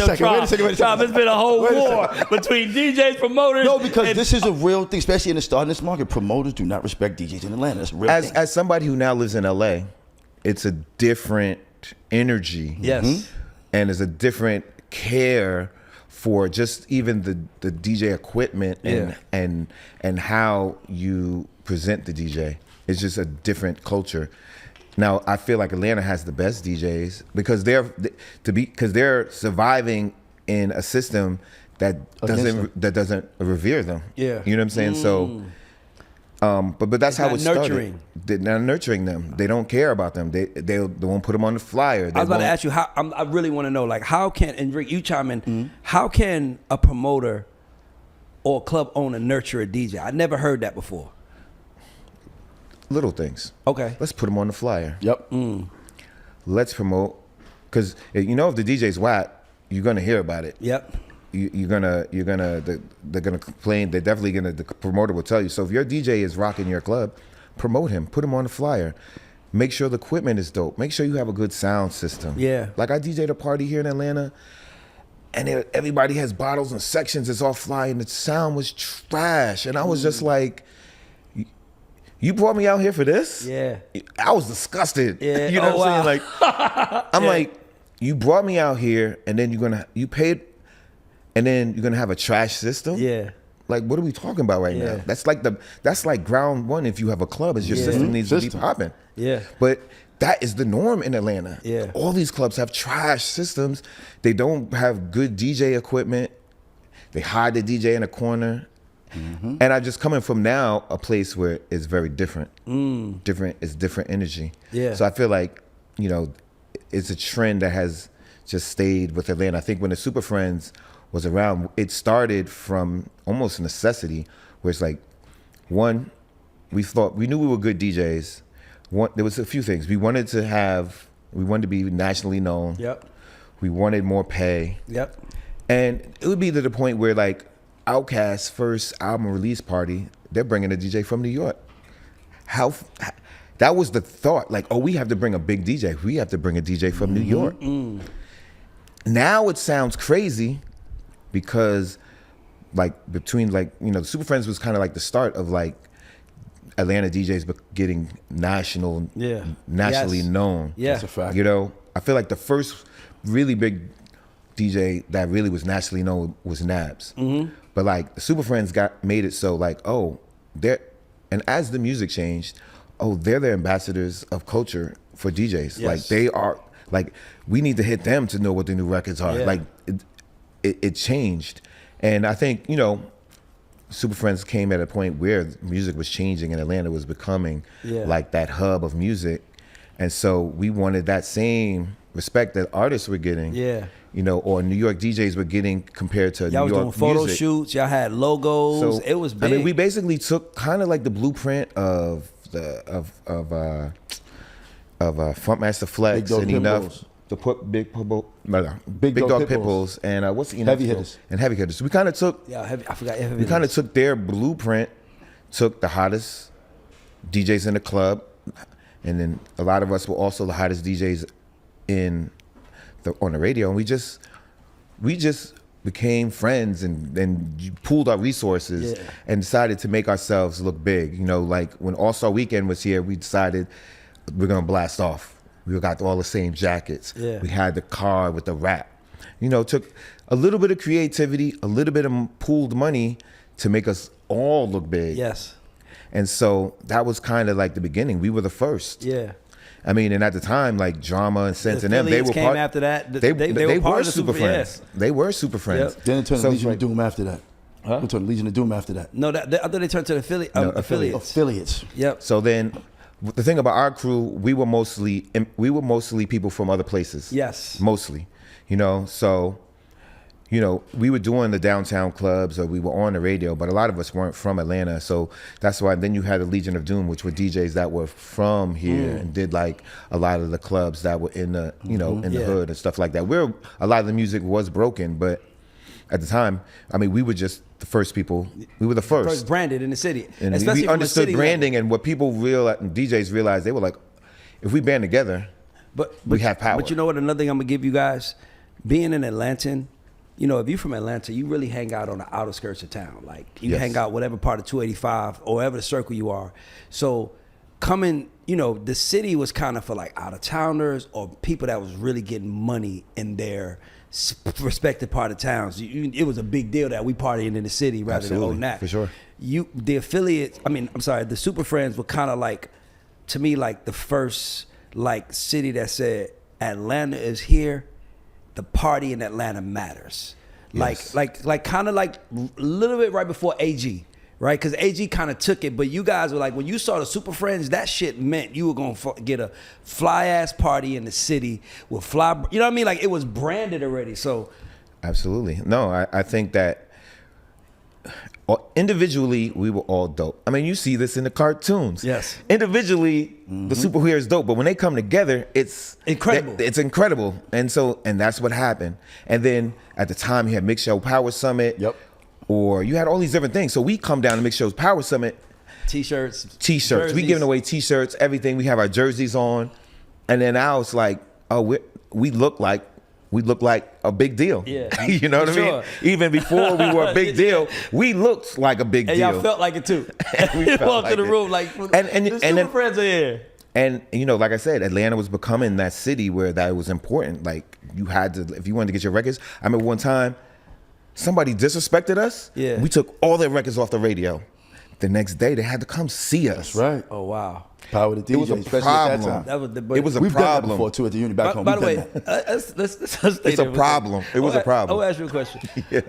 It's been a whole war between DJs, promoters. No, because this is a real thing, especially in the starting this market. Promoters do not respect DJs in Atlanta. That's a real thing. As somebody who now lives in LA, it's a different energy. Yes. And there's a different care for just even the DJ equipment and how you present the DJ. It's just a different culture. Now I feel like Atlanta has the best DJs because they're surviving in a system that doesn't revere them. Yeah. You know what I'm saying? So but that's how it started. They're not nurturing them. They don't care about them. They won't put them on the flyer. I was about to ask you how. I really want to know, like, how can, and Rick, you chime in. How can a promoter or a club owner nurture a DJ? I never heard that before. Little things. Okay. Let's put them on the flyer. Yep. Let's promote, because you know if the DJ's whack, you're gonna hear about it. Yep. They're gonna complain. They're definitely gonna. The promoter will tell you. So if your DJ is rocking your club, promote him. Put him on the flyer. Make sure the equipment is dope. Make sure you have a good sound system. Yeah. Like I DJ'd a party here in Atlanta, and everybody has bottles and sections. It's all fly, and the sound was trash. And I was just like, you brought me out here for this? Yeah. I was disgusted. Yeah. You know what I'm saying? Like, I'm like, you brought me out here, and then you paid, and then you're gonna have a trash system? Yeah. Like, what are we talking about right now? That's like ground one if you have a club, is your system needs to be popping. Yeah. But that is the norm in Atlanta. Yeah. All these clubs have trash systems. They don't have good DJ equipment. They hide the DJ in a corner. And I just coming from now a place where it's very different. It's different energy. Yeah. So I feel like, you know, it's a trend that has just stayed with Atlanta. I think when the Supafriendz was around, it started from almost necessity, where it's like, one, we knew we were good DJs. There was a few things. We wanted to be nationally known. Yep. We wanted more pay. Yep. And it would be to the point where, like, Outkast's first album release party, they're bringing a DJ from New York. That was the thought, like, oh, we have to bring a big DJ. We have to bring a DJ from New York. Now it sounds crazy because, like, between, like, you know, the Supafriendz was kind of like the start of, like, Atlanta DJs getting nationally known. Yeah. That's a fact. You know, I feel like the first really big DJ that really was nationally known was Nabs. But like the Supafriendz made it so, like, oh, and as the music changed, oh, they're the ambassadors of culture for DJs. Yes. Like they are, like, we need to hit them to know what the new records are. Yeah. Like it changed. And I think, you know, Supafriendz came at a point where music was changing and Atlanta was becoming like that hub of music. And so we wanted that same respect that artists were getting. Yeah. You know, or New York DJs were getting compared to New York music. Y'all was doing photo shoots, y'all had logos, so, it was big. I mean, we basically took kind of like the blueprint of Funkmaster Flex and Enough to put Big Dog Pitbulls and what's the Heavy Hitters. And Heavy Hitters. So we kind of took we kind of took their blueprint, took the hottest DJs in the club, and then a lot of us were also the hottest DJs on the radio, and we just became friends and pooled our resources and decided to make ourselves look big. You know, like when All-Star Weekend was here, we decided we're gonna blast off. We got all the same jackets. Yeah. We had the car with the wrap. You know, took a little bit of creativity, a little bit of pooled money to make us all look big. Yes. And so that was kind of like the beginning. We were the first. Yeah. I mean, and at the time, like Drama and Sense and them, they were came after that. They were Supafriendz. They were Supafriendz. Yep. Then it turned to Legion of Doom after that. Huh? It turned to Legion of Doom after that. No, I thought they turned to the affiliates. Yep. So then, the thing about our crew, we were mostly people from other places. Yes. Mostly, you know. So, you know, we were doing the downtown clubs or we were on the radio, but a lot of us weren't from Atlanta. So that's why then you had the Legion of Doom, which were DJs that were from here and did like a lot of the clubs that were in the, you know, in the hood and stuff like that. A lot of the music was broken, but at the time, I mean, we were just the first people. We were the first branded in the city. And we understood branding and what people DJs realized, they were like, if we band together, we have power. But you know what, another thing I'm gonna give you guys, being an Atlantan, you know, if you're from Atlanta, you really hang out on the outer skirts of town. Like you Yes. hang out whatever part of 285 or whatever the circle you are. So coming, you know, the city was kind of for like out of towners or people that was really getting money in their respective part of towns. It was a big deal that we partying in the city rather Absolutely, than that. for sure. The affiliates, the Supafriendz were kind of like, to me, like the first like city that said Atlanta is here. The party in Atlanta matters. Yes. Like kind of like a little bit right before AG, right? Because AG kind of took it, but you guys were like, when you saw the Supafriendz, that shit meant you were gonna get a fly ass party in the city with fly. You know what I mean? Like it was branded already. So Absolutely. No, I think that individually we were all dope. I mean, you see this in the cartoons. Yes. Individually, the superhero is dope, but when they come together, it's Incredible. It's incredible, and that's what happened. And then at the time, you had Mix Show Power Summit. Yep. Or you had all these different things. So we come down to Mix Show's Power Summit. T-shirts. T-shirts. We giving away T-shirts, everything. We have our jerseys on, and then now it's like, oh, we look like a big deal. Yeah. You know what I mean? Sure. Even before we were a big deal, we looked like a big And deal. y'all felt like it too. We You felt walked like in the it. room like, And the then- Supafriendz are here. And you know, like I said, Atlanta was becoming that city where that was important. Like you had to, if you wanted to get your records. I remember one time, somebody disrespected us. Yeah. We took all their records off the radio. The next day, they had to come see us. That's right. Oh wow. Power to DJ, It was a especially problem. at that time. That was the. It was a We've done that problem. before too at the uni back home. By the We've way, done that. let's stay It's a there. problem. It was a problem. I'll ask you a question. Yeah.